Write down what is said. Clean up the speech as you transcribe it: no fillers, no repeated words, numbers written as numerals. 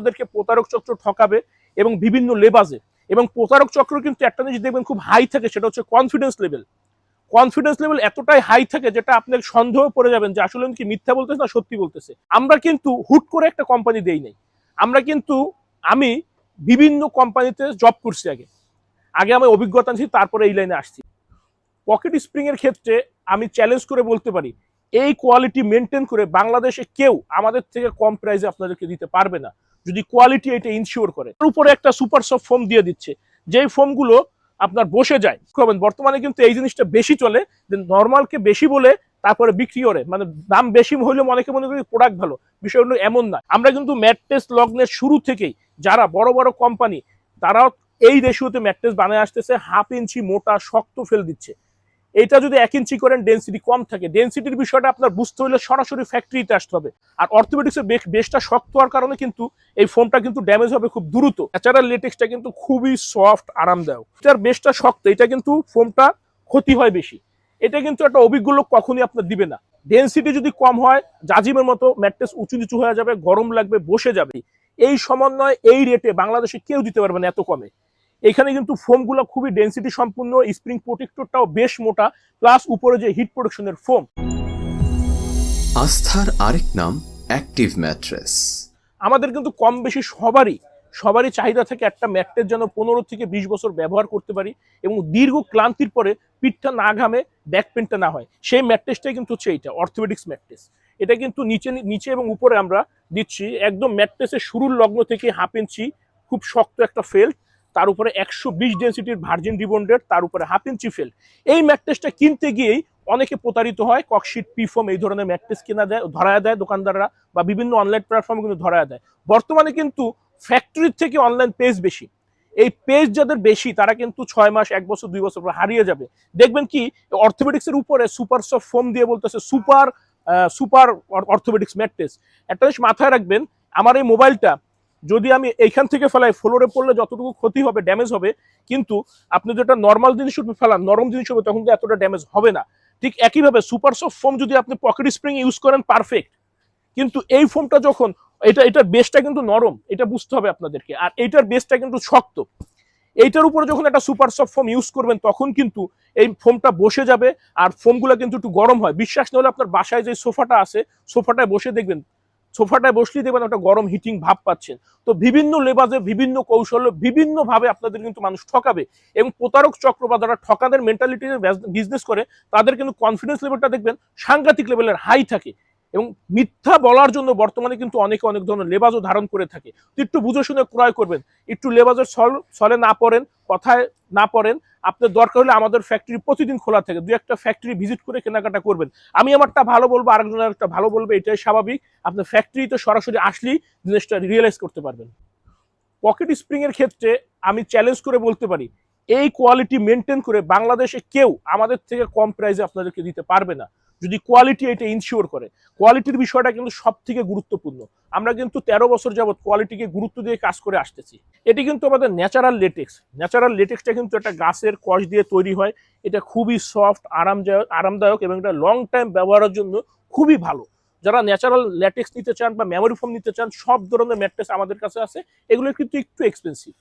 আপনাদেরকে প্রতারক চক্র ঠকাবে এবং বিভিন্ন লেবাজে, এবং প্রতারক চক্র কিন্তু একটা জিনিস দেখবেন খুব হাই থাকে, সেটা হচ্ছে কনফিডেন্স লেভেল। কনফিডেন্স লেভেল এতটাই হাই থাকে যেটা আপনার সন্দেহ পড়ে যাবেন যে আসলে কি মিথ্যা বলতেছে না সত্যি বলতেছে। আমরা কিন্তু হুট করে একটা কোম্পানি দেই নাই, আমরা কিন্তু আমি বিভিন্ন কোম্পানিতে জব করছি। আগে আগে আমি অভিজ্ঞতা নিয়েছি, তারপরে এই লাইনে আসছি। পকেট স্প্রিং এর ক্ষেত্রে আমি চ্যালেঞ্জ করে বলতে পারি, এই কোয়ালিটি মেনটেন করে বাংলাদেশে কেউ আমাদের থেকে কম প্রাইসে আপনাদেরকে দিতে পারবে না, যদি কোয়ালিটি এটা ইনশিওর করে। তার উপরে একটা সুপার সফট ফোম দিয়ে দিচ্ছে, যেই ফোমগুলো আপনার বসে যায়। বর্তমানে কিন্তু এই জিনিসটা বেশি চলে, যে নর্মালকে বেশি বলে তারপরে বিক্রি করে, মানে দাম বেশি হইলে অনেকে মনে করি প্রোডাক্ট ভালো, বিষয়গুলো এমন না। আমরা কিন্তু ম্যাট্রেস লগ্নের শুরু থেকেই যারা বড় বড় কোম্পানি তারাও এই রেশিওতে ম্যাট্রেস বানায় আসতেছে, 1/2 ইঞ্চি মোটা শক্ত ফেল দিচ্ছে। এটা যদি 1 ইঞ্চি করেন ডেন্সিটি কম থাকে। ডেন্সিটির বিষয়টা আপনার বুঝতে হলে সরাসরি ফ্যাক্টরিতে আসতে হবে। আর অর্থোপেডিক্সের বেসটা শক্ত হওয়ার কারণে কিন্তু এই ফোমটা কিন্তু ড্যামেজ হবে খুব দ্রুত। ন্যাচারাল লেটেক্সটা কিন্তু খুবই সফট, আরামদায়ক। এটার বেসটা শক্ত, এটা কিন্তু ফোমটা ক্ষতি হয় বেশি। এটা কিন্তু একটা অভিজ্ঞ লোক কখনই আপনার দিবে না। ডেন্সিটি যদি কম হয়, জাজিমের মতো ম্যাট্রেস উঁচু নিচু হয়ে যাবে, গরম লাগবে, বসে যাবে। এই সমন্বয় এই রেটে বাংলাদেশে কেউ দিতে পারবে না এত কমে। এখানে কিন্তু ফোমগুলো খুবই ডেন্সিটি সম্পূর্ণ, স্প্রিং প্রোটেক্টরটাও বেশ মোটা, প্লাস উপরে যে হিট প্রোটেকশনের ফোম। আস্থার আরেক নাম অ্যাক্টিভ ম্যাট্রেস। আমাদের কিন্তু কম বেশি সবারই চাহিদা থাকে একটা ম্যাট্রেস যেন 15 থেকে 20 বছর ব্যবহার করতে পারি, এবং দীর্ঘ ক্লান্তির পরে পিঠটা না ঘামে, ব্যাক পেনটা না হয়। সেই ম্যাট্রেসটাই কিন্তু হচ্ছে এইটা অর্থোপেডিক্স ম্যাট্রেস। এটা কিন্তু নিচে এবং উপরে আমরা দিচ্ছি একদম ম্যাট্রেসের শুরুর লগ্ন থেকে 1/2 ইঞ্চি খুব শক্ত একটা ফেল্ট, তার উপরে 120 ডেন্সিটির ভার্জিন রিবন্ডেড, তার উপরে 1/2 ইঞ্চি ফেল্ট। এই ম্যাট্রেসটা কিনতে গিয়েই অনেকে প্রতারিত হয়। ককশিট, পিফোম এই ধরনের ম্যাট্রেস কেনা দেয়, ধরায় দেয় দোকানদাররা, বা বিভিন্ন অনলাইন প্ল্যাটফর্মে কিন্তু ধরায় দেয়। বর্তমানে কিন্তু ফ্যাক্টরির থেকে অনলাইন পেজ বেশি। এই পেজ যাদের বেশি তারা কিন্তু 6 মাস, 1 বছর, 2 বছর পর হারিয়ে যাবে। দেখবেন কি অর্থোপেডিক্সের উপরে সুপার সফট ফোম দিয়ে বলতেছে সুপার অর্থোপেডিক্স ম্যাট্রেস। একটা জিনিস মাথায় রাখবেন, আমার এই মোবাইলটা যদি আমি এইখান থেকে ফেলাই, ফ্লোরে পড়লে যতটুকু ক্ষতি হবে, ড্যামেজ হবে, কিন্তু আপনি যেটা নর্মাল জিনিস উপরে ফেলান, নরম জিনিস হবে, তখন তো এতটা ড্যামেজ হবে না। ঠিক একইভাবে সুপার সফট ফোম যদি আপনি পকেট স্প্রিং ইউজ করেন পারফেক্ট, কিন্তু এই ফোমটা যখন এটার বেসটা কিন্তু নরম, এটা বুঝতে হবে আপনাদেরকে, আর এইটার বেসটা কিন্তু শক্ত। এইটার উপরে যখন একটা সুপার সফট ফোম ইউজ করবেন তখন কিন্তু এই ফোমটা বসে যাবে, আর ফোমগুলো কিন্তু একটু গরম হয়। বিশ্বাস না হলে আপনার বাসায় যে সোফাটা আছে, সোফাটায় বসে দেখবেন, সোফাটায় বসলেই দেখবেন একটা গরম হিটিং ভাব পাচ্ছেন। তো বিভিন্ন লেবাজে, বিভিন্ন কৌশল, বিভিন্ন ভাবে আপনাদের কিন্তু মানুষ ঠকাবে, এবং প্রতারক চক্র বা যারা ঠকাদের মেন্টালিটি বিজনেস করে তাদের কিন্তু কনফিডেন্স লেভেলটা দেখবেন সাংঘাতিক লেভেলের হাই থাকে, এবং মিথ্যা বলার জন্য বর্তমানে কিন্তু অনেকে অনেক ধরনের লেবাজও ধারণ করে থাকে। তো একটু বুঝে শুনে ক্রয় করবেন, একটু লেবাজের ছলে না পড়েন, কথায় না পড়েন। আপনার দরকার হলে আমাদের ফ্যাক্টরি প্রতিদিন খোলা থাকে, 2-1টা ফ্যাক্টরি ভিজিট করে কেনাকাটা করবেন। আমি আমারটা ভালো বলবো, আরেকজন আরেকটা ভালো বলবে, এটাই স্বাভাবিক। আপনার ফ্যাক্টরিতে সরাসরি আসলেই জিনিসটা রিয়েলাইজ করতে পারবেন। পকেট স্প্রিং এর ক্ষেত্রে আমি চ্যালেঞ্জ করে বলতে পারি, এই কোয়ালিটি মেনটেন করে বাংলাদেশে কেউ আমাদের থেকে কম প্রাইসে আপনাদেরকে দিতে পারবে না, যদি কোয়ালিটি এটা ইনশিওর করে। কোয়ালিটির বিষয়টা কিন্তু সব থেকে গুরুত্বপূর্ণ। আমরা কিন্তু 13 বছর যাবৎ কোয়ালিটিকে গুরুত্ব দিয়ে কাজ করে আসতেছি। এটি কিন্তু আমাদের ন্যাচারাল লেটেক্সটা কিন্তু একটা গাছের কষ দিয়ে তৈরি হয়। এটা খুবই সফট, আরামদায়ক, এবং এটা লং টাইম ব্যবহারের জন্য খুবই ভালো। যারা ন্যাচারাল ল্যাটেক্স নিতে চান বা মেমোরি ফোম নিতে চান, সব ধরনের ম্যাট্রেস আমাদের কাছে আছে। এগুলো কিন্তু একটু এক্সপেন্সিভ।